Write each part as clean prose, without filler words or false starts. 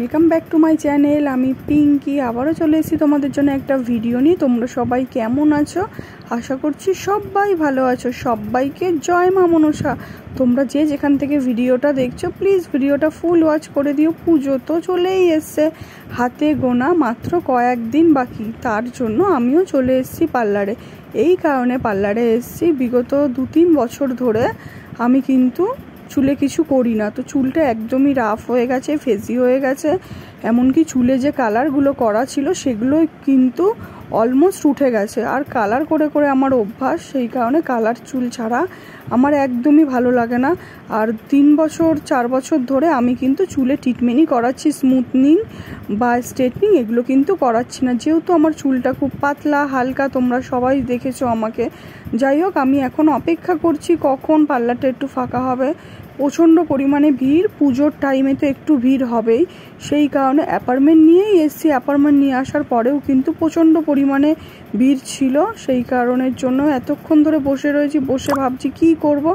Welcome back to my channel. আমি পিঙ্কি আবারও চলে এসেছি তোমাদের জন্য একটা ভিডিও নিয়ে। তোমরা সবাই কেমন আছো? আশা করছি সবাই ভালো আছো। সবাইকে জয় মা মনসা। তোমরা যে যেখান থেকে ভিডিওটা দেখছো প্লিজ ভিডিওটা ফুল ওয়াচ করে দিও। পুজো তো চলেই এসছে, হাতে গোনা মাত্র কয়েকদিন বাকি। তার জন্য আমিও চলে এসেছি পার্লারে। এই কারণে পার্লারে এসেছি, বিগত 2-3 বছর ধরে আমি কিন্তু চুলে কিছু করি না। তো চুলটা একদমই রাফ হয়ে গেছে, ফেজি হয়ে গেছে। এমনকি চুলে যে কালারগুলো করা ছিল সেগুলো কিন্তু অলমোস্ট উঠে গেছে। আর কালার করে করে আমার অভ্যাস, সেই কারণে কালার চুল ছাড়া আমার একদমই ভালো লাগে না। আর 3-4 বছর ধরে আমি কিন্তু চুলে ট্রিটমেন্টই করাচ্ছি, স্মুথনিং বা স্ট্রেটনিং এগুলো কিন্তু করাচ্ছি না, যেহেতু আমার চুলটা খুব পাতলা হালকা। তোমরা সবাই দেখেছো আমাকে। যাই হোক, আমি এখন অপেক্ষা করছি কখন পার্লারটা একটু ফাঁকা হবে। প্রচণ্ড পরিমাণে ভিড়, পুজোর টাইমে তো একটু ভিড় হবেই। সেই কারণে অ্যাপার্টমেন্ট নিয়েই এসছি। অ্যাপার্টমেন্ট নিয়ে আসার পরেও কিন্তু প্রচণ্ড পরিমাণে ভিড় ছিল। সেই কারণের জন্য এতক্ষণ ধরে বসে রয়েছি, বসে ভাবছি কি করব।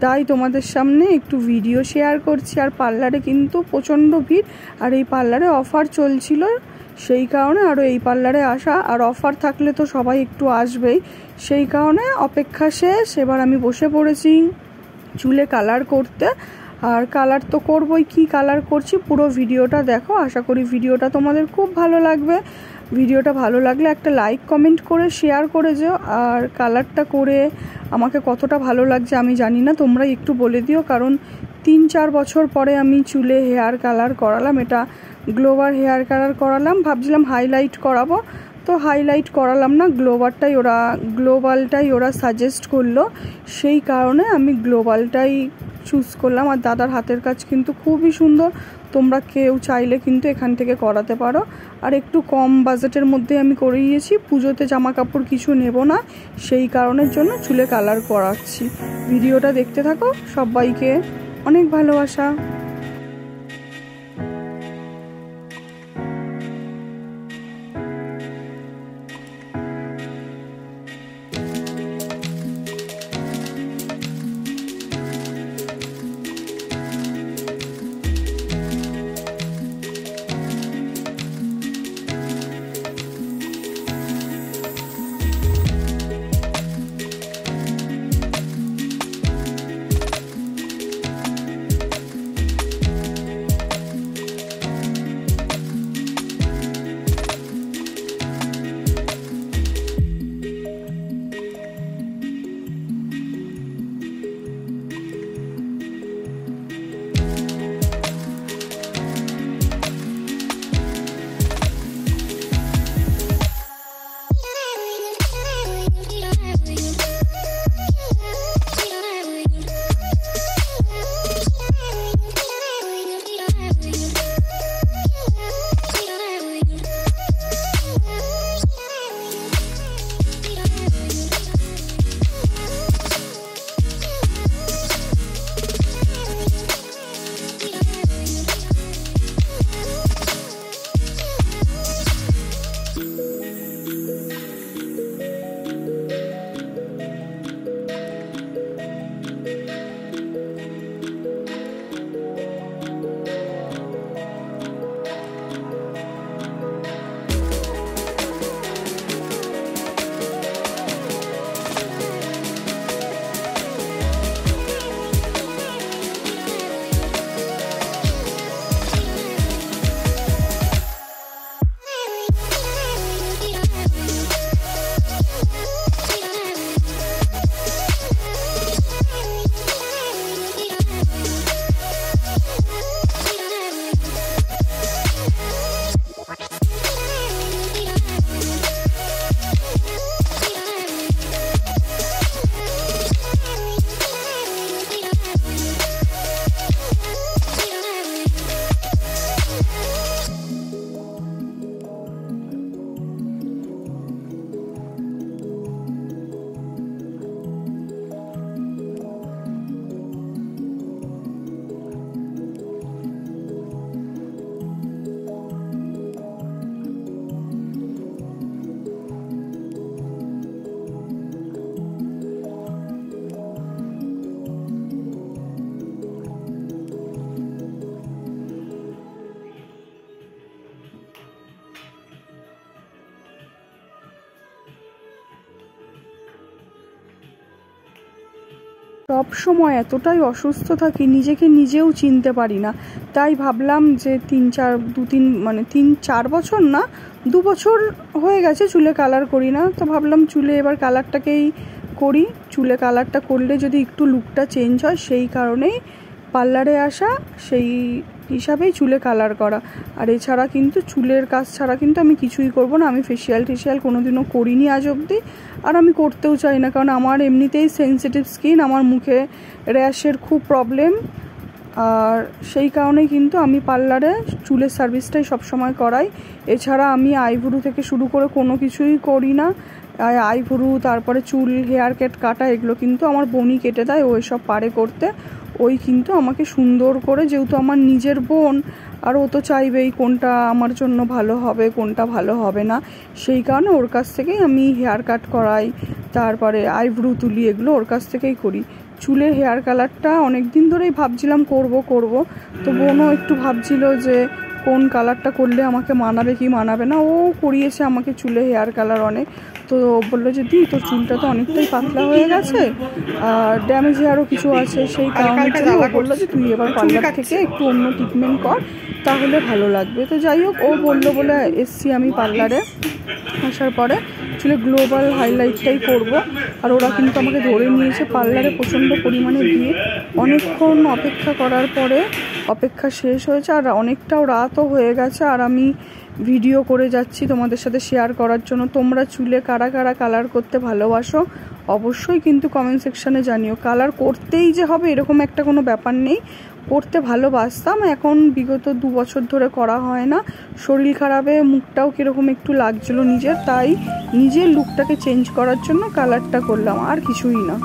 তাই তোমাদের সামনে একটু ভিডিও শেয়ার করছি। আর পার্লারে কিন্তু প্রচণ্ড ভিড়, আর এই পার্লারে অফার চলছিল, সেই কারণে আরও এই পার্লারে আসা। আর অফার থাকলে তো সবাই একটু আসবেই, সেই কারণে অপেক্ষা শেষ। এবার আমি বসে পড়েছি চুলে কালার করতে। আর কালার তো করবই, কি কালার করছি পুরো ভিডিওটা দেখো। আশা করি ভিডিওটা তোমাদের খুব ভালো লাগবে। ভিডিওটা ভালো লাগলে একটা লাইক কমেন্ট করে শেয়ার করে যেও। আর কালারটা করে আমাকে কতটা ভালো লাগছে আমি জানি না, তোমরা একটু বলে দিও। কারণ 3-4 বছর পরে আমি চুলে হেয়ার কালার করালাম। এটা গ্লোবার হেয়ার কালার করালাম। ভাবছিলাম হাইলাইট করাবো, তো হাইলাইট করালাম না, গ্লোবালটাই ওরা সাজেস্ট করলো। সেই কারণে আমি গ্লোবালটাই চুজ করলাম। আর দাদার হাতের কাজ কিন্তু খুবই সুন্দর, তোমরা কেউ চাইলে কিন্তু এখান থেকে করাতে পারো। আর একটু কম বাজেটের মধ্যে আমি করিয়েছি। পুজোতে জামা কাপড় কিছু নেব না, সেই কারণের জন্য চুলে কালার করাচ্ছি। ভিডিওটা দেখতে থাকো। সবাইকে অনেক ভালোবাসা। সব সময় এতটাই অসুস্থ থাকি, নিজেকে নিজেও চিনতে পারি না। তাই ভাবলাম যে 3-4 বছর না, 2 বছর হয়ে গেছে চুলে কালার করি না। তো ভাবলাম চুলে এবার কালারটাকেই করি, চুলে কালারটা করলে যদি একটু লুকটা চেঞ্জ হয়, সেই কারণেই পার্লারে আসা, সেই হিসাবেই চুলে কালার করা। আর এছাড়া কিন্তু চুলের কাজ ছাড়া কিন্তু আমি কিছুই করব না। আমি ফেসিয়াল কোনোদিনও করিনি আজ অবধি, আর আমি করতেও চাই না, কারণ আমার এমনিতেই সেনসিটিভ স্কিন, আমার মুখে র্যাশের খুব প্রবলেম। আর সেই কারণেই কিন্তু আমি পার্লারে চুলের সার্ভিসটাই সবসময় করাই। এছাড়া আমি আইব্রু থেকে শুরু করে কোনো কিছুই করি না। আইব্রু, তারপরে চুল হেয়ার কাটা, এগুলো কিন্তু আমার বোনই কেটে দেয়, ওই সব পারে করতে। ওই কিন্তু আমাকে সুন্দর করে, যেহেতু আমার নিজের বোন, আর ও তো চাইবেই কোনটা আমার জন্য ভালো হবে, কোনটা ভালো হবে না, সেই কারণে ওর কাছ থেকেই আমি হেয়ার কাট করাই, তারপরে আইব্রু তুলি, এগুলো ওর কাছ থেকেই করি। চুলের হেয়ার কালারটা অনেক দিন ধরেই ভাবছিলাম করব, তো বোনও একটু ভাবছিল যে কোন কালারটা করলে আমাকে মানাবে কি মানাবে না। ও করিয়েছে আমাকে চুলে হেয়ার কালার অনেক, তো বললো যে দি তোর চুলটা তো অনেকটাই পাতলা হয়ে গেছে, আর ড্যামেজ হেয়ারও কিছু আছে, সেই কারণে ও বললো যে তুই এবার পার্লার থেকে একটু অন্য ট্রিটমেন্ট কর, তাহলে ভালো লাগবে। তো যাই হোক, ও বললো বলে এসছি আমি পার্লারে। আসার পরে চুলে গ্লোবাল হাইলাইটটাই করব, আর ওরা কিন্তু আমাকে ধরে নিয়েছে পার্লারে, প্রচণ্ড পরিমাণে ভিড়। অনেকক্ষণ অপেক্ষা করার পরে অপেক্ষা শেষ হয়েছে, আর অনেকটাও রাতও হয়ে গেছে, আর আমি ভিডিও করে যাচ্ছি তোমাদের সাথে শেয়ার করার জন্য। তোমরা চুলে কারা কারা কালার করতে ভালোবাসো অবশ্যই কিন্তু কমেন্ট সেকশানে জানিও। কালার করতেই যে হবে এরকম একটা কোনো ব্যাপার নেই, করতে ভালোবাসতাম, এখন বিগত 2 বছর ধরে করা হয় না। শরীর খারাপে মুখটাও কীরকম একটু লাগছিলো নিজের, তাই নিজের লুকটাকে চেঞ্জ করার জন্য কালারটা করলাম, আর কিছুই না।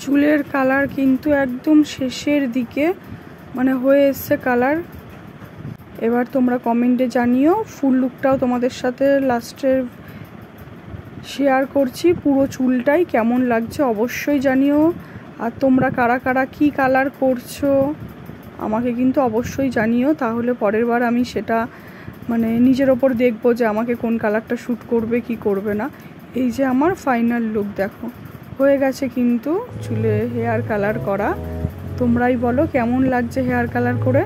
চুলের কালার কিন্তু একদম শেষের দিকে মানে হয়ে এসছে কালার। এবার তোমরা কমেন্টে জানিও, ফুল লুকটাও তোমাদের সাথে লাস্টে শেয়ার করছি, পুরো চুলটাই কেমন লাগছে অবশ্যই জানিও। আর তোমরা কারা কারা কী কালার করছো আমাকে কিন্তু অবশ্যই জানিও, তাহলে পরের বার আমি সেটা মানে নিজের ওপর দেখবো যে আমাকে কোন কালারটা শ্যুট করবে কি করবে না। এই যে আমার ফাইনাল লুক দেখো হয়ে গেছে কিন্তু চুলে হেয়ার কালার করা। তোমরাই বলো কেমন লাগছে হেয়ার কালার করে।